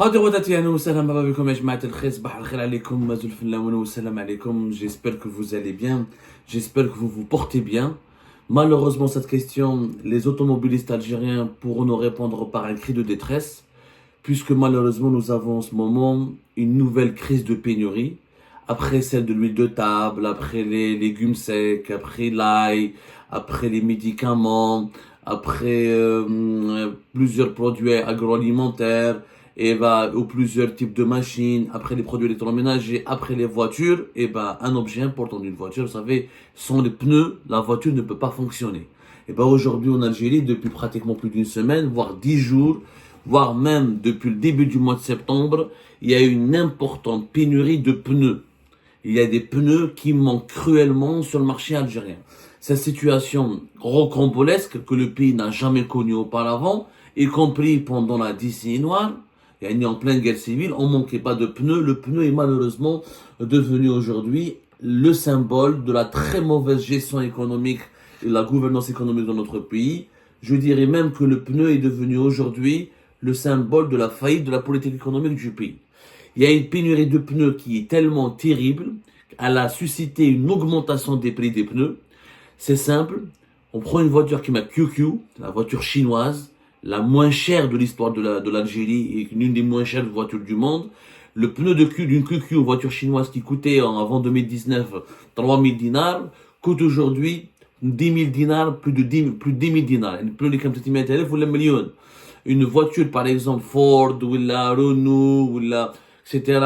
J'espère que vous allez bien, j'espère que vous vous portez bien. Malheureusement, cette question, les automobilistes algériens pourront nous répondre par un cri de détresse, puisque malheureusement, nous avons en ce moment une nouvelle crise de pénurie. Après celle de l'huile de table, après les légumes secs, après l'ail, après les médicaments, après plusieurs produits agroalimentaires, ou plusieurs types de machines, après les produits électroménagers, après les voitures, un objet important d'une voiture, vous savez, sans les pneus, la voiture ne peut pas fonctionner. Aujourd'hui en Algérie, depuis pratiquement plus d'une semaine, voire 10 jours, voire même depuis le début du mois de septembre, il y a une importante pénurie de pneus. Il y a des pneus qui manquent cruellement sur le marché algérien. Cette situation rocambolesque que le pays n'a jamais connue auparavant, y compris pendant la décennie noire, et en pleine guerre civile, on manquait pas de pneus. Le pneu est malheureusement devenu aujourd'hui le symbole de la très mauvaise gestion économique et la gouvernance économique dans notre pays. Je dirais même que le pneu est devenu aujourd'hui le symbole de la faillite de la politique économique du pays. Il y a une pénurie de pneus qui est tellement terrible, elle a suscité une augmentation des prix des pneus. C'est simple, on prend une voiture qui m'a QQ, la voiture chinoise, la moins chère de l'histoire de l'Algérie et l'une des moins chères voitures du monde. Le pneu d'une QQ, voiture chinoise qui coûtait avant 2019 3000 dinars, coûte aujourd'hui 10 000 dinars, plus de 10 000 dinars. Une voiture par exemple Ford ou la Renault ou la etc.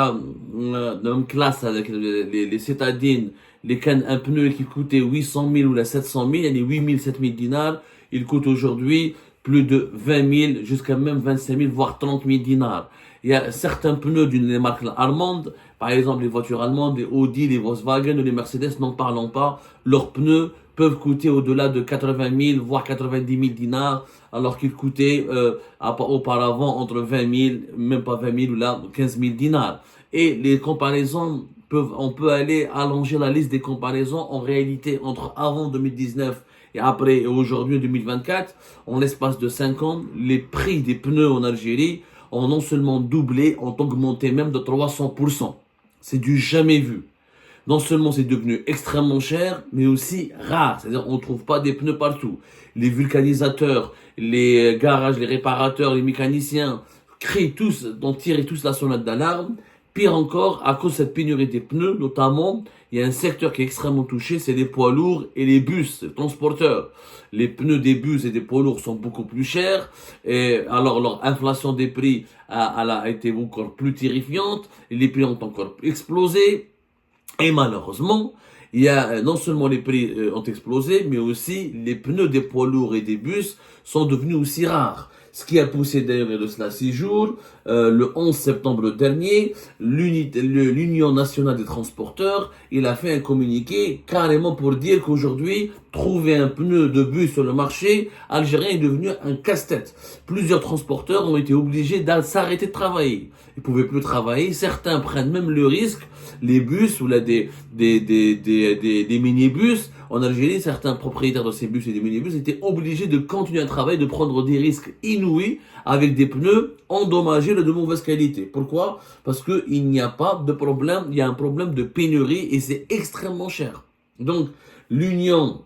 De même classe avec les citadines, un pneu qui coûtait 800 000 ou la 700 000, il y a 8 000, 7 000 dinars, il coûte aujourd'hui plus de 20 000 jusqu'à même 25 000 voire 30 000 dinars. Il y a certains pneus d'une marque allemande, par exemple les voitures allemandes, les Audi, les Volkswagen, les Mercedes, n'en parlons pas, leurs pneus peuvent coûter au-delà de 80 000 voire 90 000 dinars, alors qu'ils coûtaient auparavant entre 20 000, même pas 20 000 ou là 15 000 dinars. Et les comparaisons on peut aller allonger la liste des comparaisons en réalité entre avant 2019 et après et aujourd'hui 2024. En l'espace de 5 ans, les prix des pneus en Algérie ont non seulement doublé, ont augmenté même de 300%. C'est du jamais vu. Non seulement c'est devenu extrêmement cher, mais aussi rare. C'est-à-dire on ne trouve pas des pneus partout. Les vulcanisateurs, les garages, les réparateurs, les mécaniciens tirent tous la sonnette d'alarme. Pire encore, à cause de cette pénurie des pneus, notamment, il y a un secteur qui est extrêmement touché, c'est les poids lourds et les bus, les transporteurs. Les pneus des bus et des poids lourds sont beaucoup plus chers, et alors leur inflation des prix a été encore plus terrifiante, et les prix ont encore explosé, et malheureusement, il y a non seulement les prix ont explosé, mais aussi les pneus des poids lourds et des bus sont devenus aussi rares. Ce qui a poussé d'ailleurs de cela 6 jours, le 11 septembre dernier, l'Union nationale des transporteurs, il a fait un communiqué carrément pour dire qu'aujourd'hui, trouver un pneu de bus sur le marché algérien est devenu un casse-tête. Plusieurs transporteurs ont été obligés de s'arrêter de travailler. Ils pouvaient plus travailler. Certains prennent même le risque, les bus ou là des minibus. En Algérie, certains propriétaires de ces bus et des minibus étaient obligés de continuer à travailler, de prendre des risques inouïs avec des pneus endommagés de mauvaise qualité. Pourquoi? Parce que il n'y a pas de problème, il y a un problème de pénurie et c'est extrêmement cher. Donc, l'Union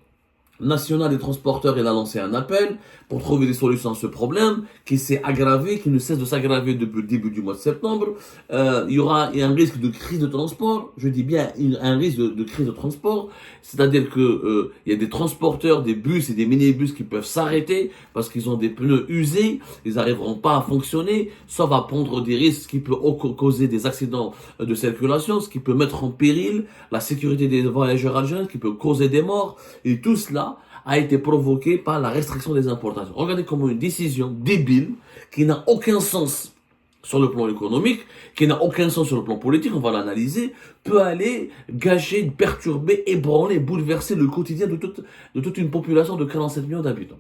nationale des transporteurs, elle a lancé un appel pour trouver des solutions à ce problème qui s'est aggravé, qui ne cesse de s'aggraver depuis le début du mois de septembre. Il y a un risque de crise de transport, je dis bien un risque de crise de transport, c'est-à-dire que il y a des transporteurs, des bus et des minibus qui peuvent s'arrêter parce qu'ils ont des pneus usés, ils n'arriveront pas à fonctionner, sauf à prendre des risques qui peuvent causer des accidents de circulation, ce qui peut mettre en péril la sécurité des voyageurs algériens, ce qui peut causer des morts, et tout cela a été provoqué par la restriction des importations. Regardez comment une décision débile, qui n'a aucun sens sur le plan économique, qui n'a aucun sens sur le plan politique, on va l'analyser, peut aller gâcher, perturber, ébranler, bouleverser le quotidien de toute une population de 47 millions d'habitants.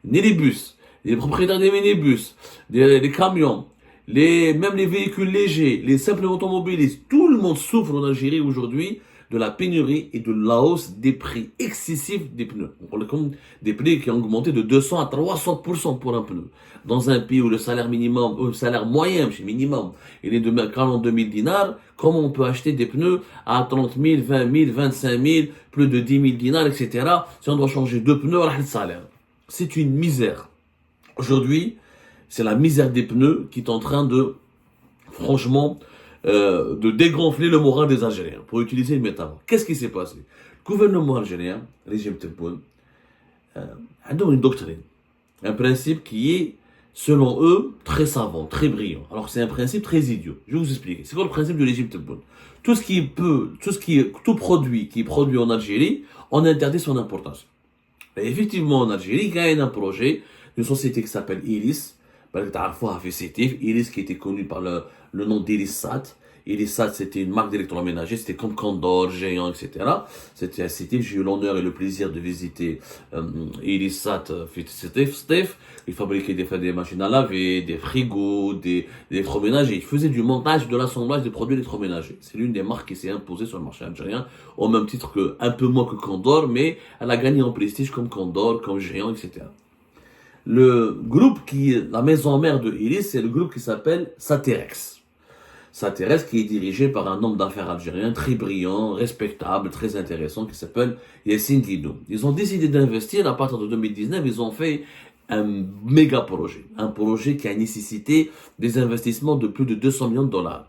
Ni les bus, les propriétaires des minibus, des camions, même les véhicules légers, les simples automobilistes, tout le monde souffre en Algérie aujourd'hui de la pénurie et de la hausse des prix excessifs des pneus. On parle comme des prix qui ont augmenté de 200 à 300% pour un pneu. Dans un pays où le salaire minimum, ou le salaire moyen, chez minimum, il est de 42 000 dinars, comment on peut acheter des pneus à 30 000, 20 000, 25 000, plus de 10 000 dinars, etc. Si on doit changer deux pneus, alors le salaire. C'est une misère. Aujourd'hui, c'est la misère des pneus qui est en train de, franchement, de dégonfler le moral des Algériens, pour utiliser une métaphore. Qu'est-ce qui s'est passé? Le gouvernement algérien, régime Tebboune, a une doctrine, un principe qui est, selon eux, très savant, très brillant. Alors c'est un principe très idiot. Je vais vous expliquer. C'est quoi le principe du régime Tebboune? Tout produit qui est produit en Algérie, on interdit son importation. Et effectivement, en Algérie, il y a un projet d'une société qui s'appelle Iris, Iris qui était connue par le nom d'Irisat. Irisat, c'était une marque d'électroménager, c'était comme Condor, Géant, etc. C'était un site, j'ai eu l'honneur et le plaisir de visiter Irisat, Stef. Il fabriquait des machines à laver, des frigos, des électroménagers. Il faisait du montage, de l'assemblage des produits électroménagers. C'est l'une des marques qui s'est imposée sur le marché algérien, au même titre que, un peu moins que Condor, mais elle a gagné en prestige comme Condor, comme Géant, etc. Le groupe la maison mère de Iris, c'est le groupe qui s'appelle Saterex. Saterex qui est dirigé par un homme d'affaires algérien très brillant, respectable, très intéressant, qui s'appelle Yassine Guido. Ils ont décidé d'investir à partir de 2019, ils ont fait un méga projet. Un projet qui a nécessité des investissements de plus de 200 millions de dollars.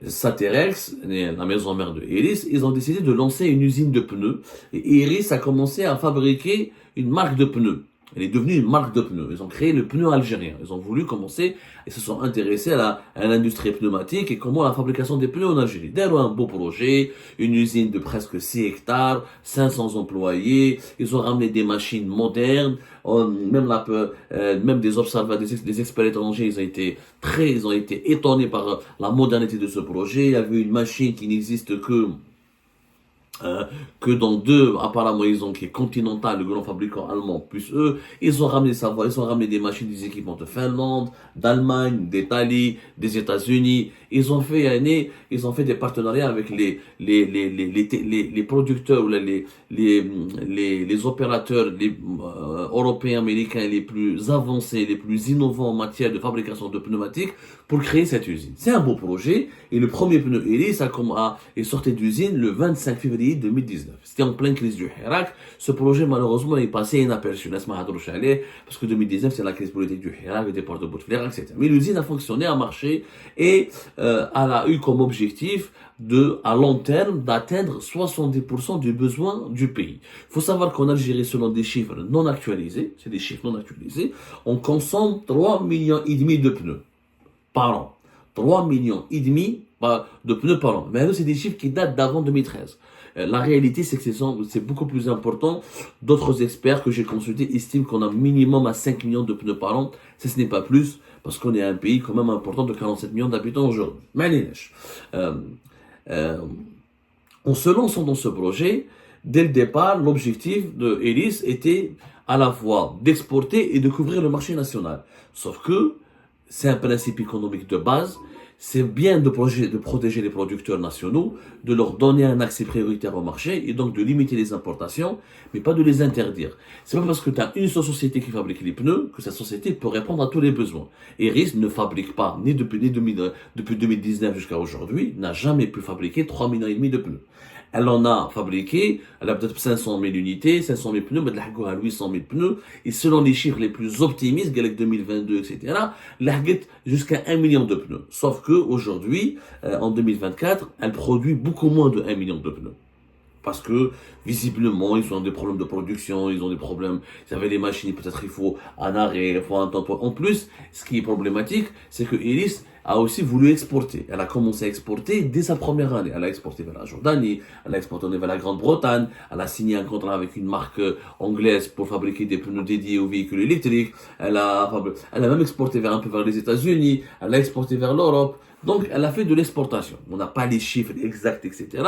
Saterex, la maison mère de Iris, ils ont décidé de lancer une usine de pneus. Et Iris a commencé à fabriquer une marque de pneus. Elle est devenue une marque de pneus. Ils ont créé le pneu algérien. Ils ont voulu commencer et se sont intéressés à l'industrie pneumatique et comment la fabrication des pneus en Algérie. Derrière un beau projet, une usine de presque 6 hectares, 500 employés. Ils ont ramené des machines modernes. Même des observateurs, des experts étrangers, ils ont été étonnés par la modernité de ce projet. Il y avait une machine qui n'existe que dans deux, apparemment, qui est Continental, le grand fabricant allemand, plus eux, ils ont ramené des machines, des équipements de Finlande, d'Allemagne, d'Italie, des États-Unis. Ils ont fait des partenariats avec les producteurs, les opérateurs, européens, américains les plus avancés, les plus innovants en matière de fabrication de pneumatiques pour créer cette usine. C'est un beau projet et le premier pneu Iris est sorti d'usine le 25 février 2019. C'était en pleine crise du Hirak. Ce projet, malheureusement, est passé inaperçu. Parce que 2019, c'est la crise politique du Hirak, le départ de Bouteflika, etc. Mais l'usine a fonctionné, a marché et elle a eu comme objectif à long terme, d'atteindre 70% du besoin du pays. Il faut savoir qu'en Algérie, selon des chiffres non actualisés, c'est des chiffres non actualisés, on consomme 3,5 millions de pneus par an. 3,5 millions de pneus par an. Mais là, c'est des chiffres qui datent d'avant 2013. La réalité, c'est que c'est beaucoup plus important. D'autres experts que j'ai consultés estiment qu'on a minimum à 5 millions de pneus par an. Si ce n'est pas plus, parce qu'on est un pays quand même important de 47 millions d'habitants aujourd'hui. En se lançant dans ce projet, dès le départ, l'objectif de Iris était à la fois d'exporter et de couvrir le marché national. Sauf que c'est un principe économique de base. C'est bien de protéger les producteurs nationaux, de leur donner un accès prioritaire au marché et donc de limiter les importations, mais pas de les interdire. C'est pas parce que tu as une seule société qui fabrique les pneus que cette société peut répondre à tous les besoins. Iris ne fabrique pas, depuis 2019 jusqu'à aujourd'hui, n'a jamais pu fabriquer 3,5 millions de pneus. Elle en a fabriqué, elle a peut-être 500 000 unités, 500 000 pneus, mais elle a 800 000 pneus, et selon les chiffres les plus optimistes, Galec 2022, etc., elle a jusqu'à 1 million de pneus. Sauf que aujourd'hui, en 2024, elle produit beaucoup moins de 1 million de pneus. Parce que, visiblement, ils ont des problèmes de production, ils ont des problèmes, ils avaient des machines, peut-être il faut un arrêt, il faut un temps. En plus, ce qui est problématique, c'est que Iris a aussi voulu exporter. Elle a commencé à exporter dès sa première année. Elle a exporté vers la Jordanie, elle a exporté vers la Grande-Bretagne, elle a signé un contrat avec une marque anglaise pour fabriquer des pneus dédiés aux véhicules électriques, elle a même exporté un peu vers les États-Unis, elle a exporté vers l'Europe. Donc, elle a fait de l'exportation. On n'a pas les chiffres exacts, etc.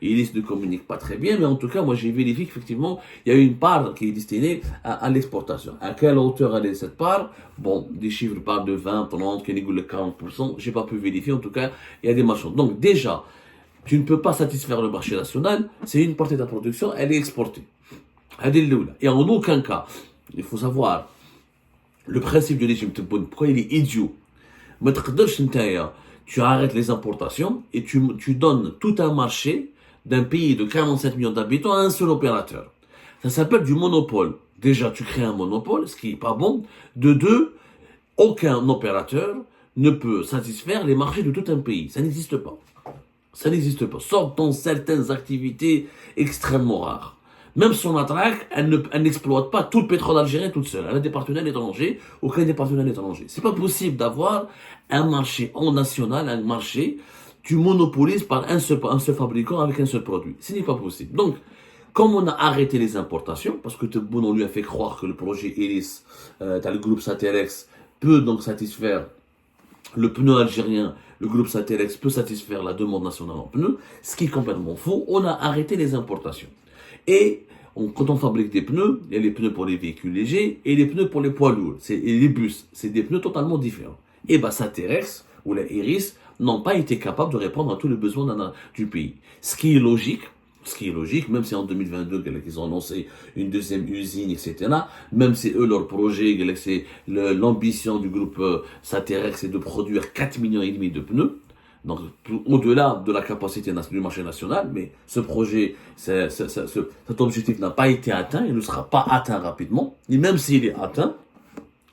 Iris ne communique pas très bien, mais en tout cas, moi, j'ai vérifié qu'effectivement, il y a eu une part qui est destinée à l'exportation. À quelle hauteur elle est cette part? Bon, des chiffres parlent de 20, 30, 40%. J'ai pas pu vérifier. En tout cas, il y a des marchands. Donc, déjà, tu ne peux pas satisfaire le marché national, c'est une partie de la production, elle est exportée. Et en aucun cas, il faut savoir, le principe du régime Tebboune, pourquoi il est idiot? Tu arrêtes les importations et tu donnes tout un marché d'un pays de 47 millions d'habitants à un seul opérateur. Ça s'appelle du monopole. Déjà, tu crées un monopole, ce qui est pas bon. De deux, aucun opérateur ne peut satisfaire les marchés de tout un pays. Ça n'existe pas. Ça n'existe pas. Sauf dans certaines activités extrêmement rares. Même Sonatrach, elle n'exploite pas tout le pétrole algérien toute seule. Elle a des partenaires étrangers, aucun des partenaires étrangers. C'est pas possible d'avoir un marché en national, un marché, tu monopolises par un seul fabricant avec un seul produit. Ce n'est pas possible. Donc, comme on a arrêté les importations, parce que Tebboune, on lui a fait croire que le projet Iris, t'as le groupe Satellex, peut donc satisfaire le pneu algérien, le groupe Satellex peut satisfaire la demande nationale en pneus, ce qui est complètement faux. On a arrêté les importations. Et quand on fabrique des pneus, il y a les pneus pour les véhicules légers et les pneus pour les poids lourds, et les bus. C'est des pneus totalement différents. Et Satellex ou la Iris n'ont pas été capables de répondre à tous les besoins du pays. Ce qui est logique, même si en 2022, ils ont annoncé une deuxième usine, etc., même si eux, leur projet, c'est l'ambition du groupe Satellex, c'est de produire 4,5 millions de pneus, donc au-delà de la capacité du marché national, mais ce projet, cet objectif n'a pas été atteint, il ne sera pas atteint rapidement, et même s'il est atteint,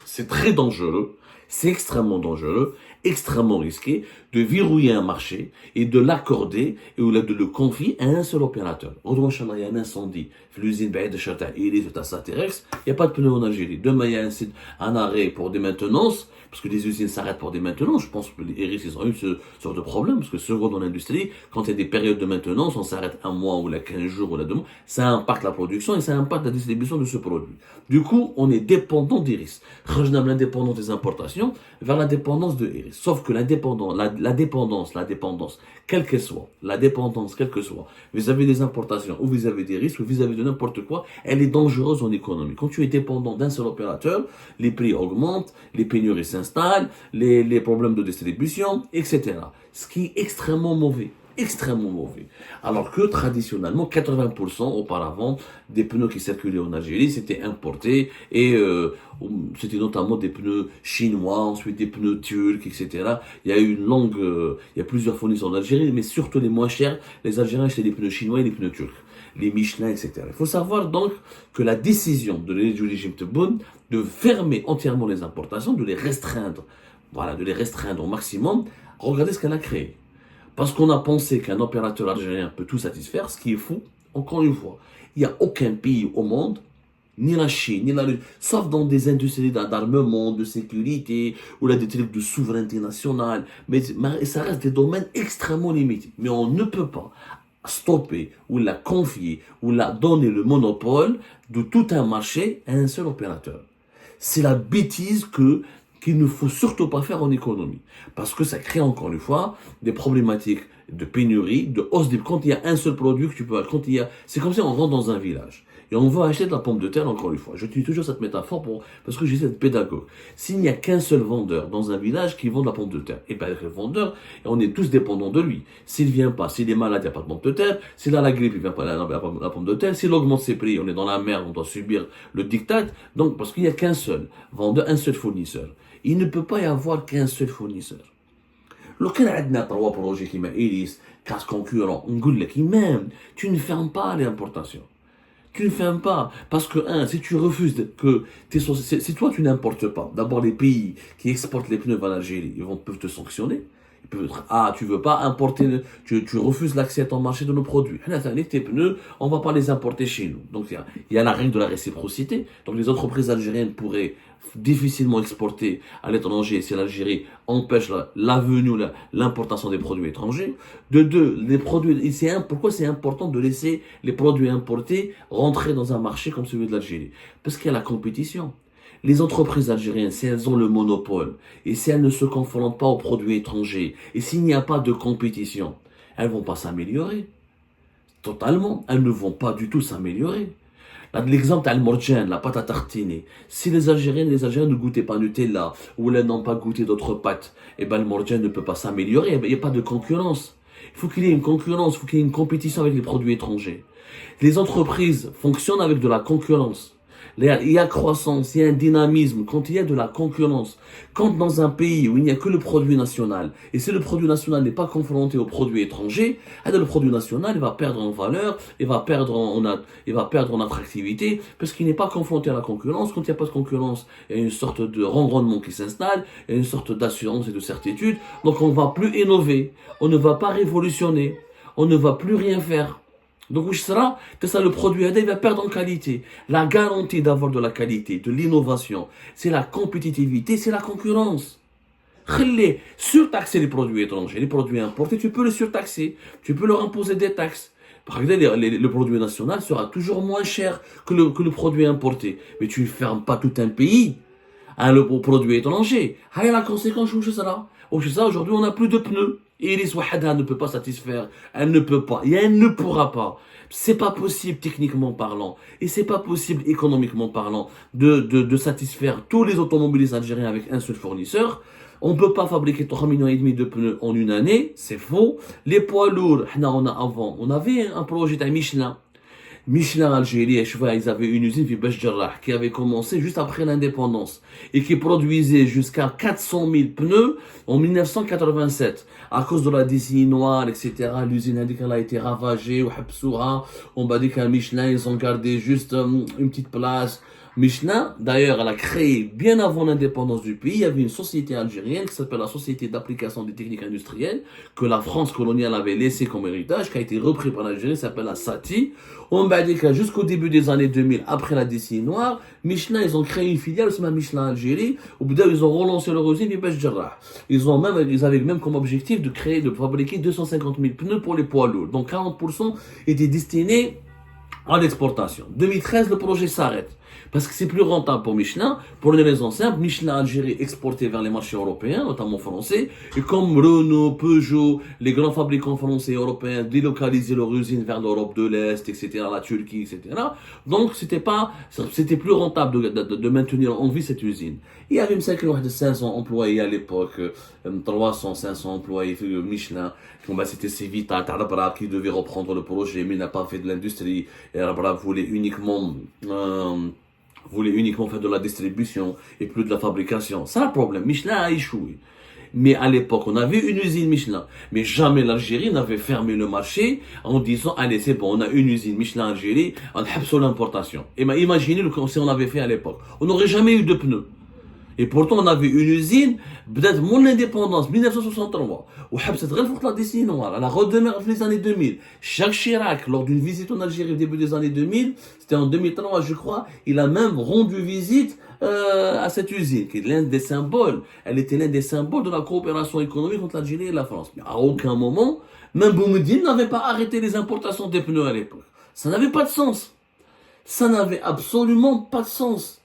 c'est très dangereux, c'est extrêmement dangereux, extrêmement risqué de verrouiller un marché et de l'accorder et de le confier à un seul opérateur. Aujourd'hui, il y a un incendie, l'usine de Chata Iris de Satellex, il n'y a pas de pneus en Algérie. Demain, il y a un arrêt pour des maintenances, parce que les usines s'arrêtent pour des maintenances. Je pense que les Iris, ils ont eu ce genre de problème, parce que souvent dans l'industrie, quand il y a des périodes de maintenance, on s'arrête un mois ou 15 jours ou 2 mois, ça impacte la production et ça impacte la distribution de ce produit. Du coup, on est dépendant d'Iris. L'indépendance des importations vers la dépendance de Iris. Sauf que la dépendance, quelle qu'elle soit, vis-à-vis des importations, ou vis-à-vis des risques, ou vis-à-vis de n'importe quoi, elle est dangereuse en économie. Quand tu es dépendant d'un seul opérateur, les prix augmentent, les pénuries s'installent, les problèmes de distribution, etc. Ce qui est extrêmement mauvais. Alors que traditionnellement, 80% auparavant, des pneus qui circulaient en Algérie, c'était importé et c'était notamment des pneus chinois, ensuite des pneus turcs, etc. Il y a il y a plusieurs fournisseurs en Algérie, mais surtout les moins chers, les Algériens achetaient des pneus chinois et des pneus turcs, les Michelin, etc. Il faut savoir donc que la décision du régime Tebboune de fermer entièrement les importations, de les restreindre au maximum, regardez ce qu'elle a créé. Parce qu'on a pensé qu'un opérateur algérien peut tout satisfaire, ce qui est fou, encore une fois. Il n'y a aucun pays au monde, ni la Chine, ni la Russie, sauf dans des industries d'armement, de sécurité, ou là des trucs de souveraineté nationale, mais ça reste des domaines extrêmement limités. Mais on ne peut pas stopper, ou la confier, ou la donner le monopole de tout un marché à un seul opérateur. C'est la bêtise qu'il ne faut surtout pas faire en économie. Parce que ça crée encore une fois des problématiques de pénurie, de hausse des... Quand il y a un seul produit que tu peux... C'est comme si on rentre dans un village et on va acheter de la pomme de terre, encore une fois. Je utilise toujours cette métaphore parce que j'essaie d'être pédagogue. S'il n'y a qu'un seul vendeur dans un village qui vend de la pomme de terre, et bien le vendeur, on est tous dépendants de lui. S'il vient pas, s'il est malade, il n'y a pas de pomme de terre. S'il a la grippe, il vient pas la pomme de terre. S'il augmente ses prix, on est dans la merde, on doit subir le diktat. Donc, parce qu'il n'y a qu'un seul vendeur, un seul fournisseur. Il ne peut pas y avoir qu'un seul fournisseur. لو كان عندنا 3 projets كيما إيريس كاس concurrents, نقول لك même tu ne fermes pas l'importation. Tu ne fermes pas. Parce que, si tu refuses si toi tu n'importes pas, d'abord les pays qui exportent les pneus vers l'Algérie, peuvent te sanctionner. Ils peuvent dire, tu veux pas importer, tu refuses l'accès à ton marché de nos produits. Tes pneus, on va pas les importer chez nous. Donc, il y a la règle de la réciprocité. Donc, les entreprises algériennes pourraient difficilement exporter à l'étranger si l'Algérie empêche l'avenue, l'importation des produits étrangers. De deux, pourquoi c'est important de laisser les produits importés rentrer dans un marché comme celui de l'Algérie? Parce qu'il y a la compétition. Les entreprises algériennes, si elles ont le monopole, et si elles ne se confrontent pas aux produits étrangers, et s'il n'y a pas de compétition, elles vont pas s'améliorer. Totalement. Elles ne vont pas du tout s'améliorer. L'exemple Al-Morjan, la pâte à tartiner. Si les Algériens ne goûtaient pas Nutella, ou elles n'ont pas goûté d'autres pâtes, et ben le Morjan ne peut pas s'améliorer, il n'y a pas de concurrence. Il faut qu'il y ait une concurrence, il faut qu'il y ait une compétition avec les produits étrangers. Les entreprises fonctionnent avec de la concurrence. Il y a croissance, il y a un dynamisme quand il y a de la concurrence. Quand dans un pays où il n'y a que le produit national, et si le produit national n'est pas confronté au produit étranger, alors le produit national il va perdre en valeur, il va perdre en attractivité, parce qu'il n'est pas confronté à la concurrence. Quand il n'y a pas de concurrence, il y a une sorte de ronronnement qui s'installe, il y a une sorte d'assurance et de certitude. Donc on ne va plus innover, on ne va pas révolutionner, on ne va plus rien faire. Donc, où sera que ça, le produit il va perdre en qualité. La garantie d'avoir de la qualité, de l'innovation, c'est la compétitivité, c'est la concurrence. Surtaxer les produits étrangers, les produits importés, tu peux les surtaxer, tu peux leur imposer des taxes. Par exemple, le produit national sera toujours moins cher que le produit importé. Mais tu ne fermes pas tout un pays le produit étranger. Et la conséquence, où sera? Aujourd'hui, on n'a plus de pneus. Iris Wahada ne peut pas satisfaire. Elle ne peut pas. Et elle ne pourra pas. C'est pas possible techniquement parlant. Et c'est pas possible économiquement parlant de satisfaire tous les automobilistes algériens avec un seul fournisseur. On ne peut pas fabriquer 3,5 millions de pneus en une année. C'est faux. Les poids lourds, on avait un projet de Michelin. Michelin Algérie, ils avaient une usine qui avait commencé juste après l'indépendance et qui produisait jusqu'à 400 000 pneus en 1987. À cause de la décennie noire, etc., l'usine a été ravagée, on va dire qu'à Michelin, ils ont gardé juste une petite place. Michelin, d'ailleurs, elle a créé, bien avant l'indépendance du pays, il y avait une société algérienne qui s'appelle la Société d'application des techniques industrielles, que la France coloniale avait laissé comme héritage, qui a été repris par l'Algérie, s'appelle la SATI. On va dire que jusqu'au début des années 2000, après la décennie noire, Michelin, ils ont créé une filiale, c'est Michelin Algérie. Au bout d'un, ils ont relancé leur usine, ils avaient même comme objectif de fabriquer 250 000 pneus pour les poids lourds. Donc 40% étaient destinés à l'exportation. 2013, le projet s'arrête. Parce que c'est plus rentable pour Michelin, pour une raison simple. Michelin Algérie exportait vers les marchés européens, notamment français. Et comme Renault, Peugeot, les grands fabricants français et européens délocalisaient leurs usines vers l'Europe de l'Est, etc., la Turquie, etc. Donc, c'était plus rentable de maintenir en vie cette usine. Il y avait une 500 employés à l'époque, 300, 500 employés Michelin. C'était Civita, Tarabra qui devait reprendre le projet, mais n'a pas fait de l'industrie. Et Tarabra voulait uniquement faire de la distribution et plus de la fabrication. C'est un problème. Michelin a échoué. Mais à l'époque, on avait une usine Michelin. Mais jamais l'Algérie n'avait fermé le marché en disant, allez, c'est bon, on a une usine Michelin Algérie, on a sur l'importation. Et imaginez si on avait fait à l'époque. On n'aurait jamais eu de pneus. Et pourtant, on avait une usine, peut-être mon indépendance, 1963, où c'est très fort la décennie noire, elle a redémarré dans les années 2000. Jacques Chirac, lors d'une visite en Algérie au début des années 2000, c'était en 2003, je crois, il a même rendu visite à cette usine, qui est l'un des symboles. Elle était l'un des symboles de la coopération économique entre l'Algérie et la France. Mais à aucun moment, même Boumediene n'avait pas arrêté les importations des pneus à l'époque. Ça n'avait pas de sens. Ça n'avait absolument pas de sens.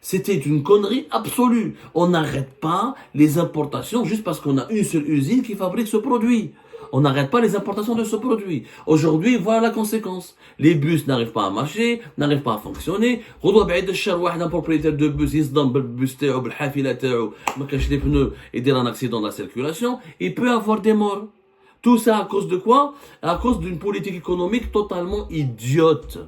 C'était une connerie absolue. On n'arrête pas les importations juste parce qu'on a une seule usine qui fabrique ce produit. On n'arrête pas les importations de ce produit. Aujourd'hui, voilà la conséquence. Les bus n'arrivent pas à marcher, n'arrivent pas à fonctionner. Un propriétaire de bus, il se donne le bus, il cache les pneus et il a un accident de la circulation. Il peut avoir des morts. Tout ça à cause de quoi? À cause d'une politique économique totalement idiote.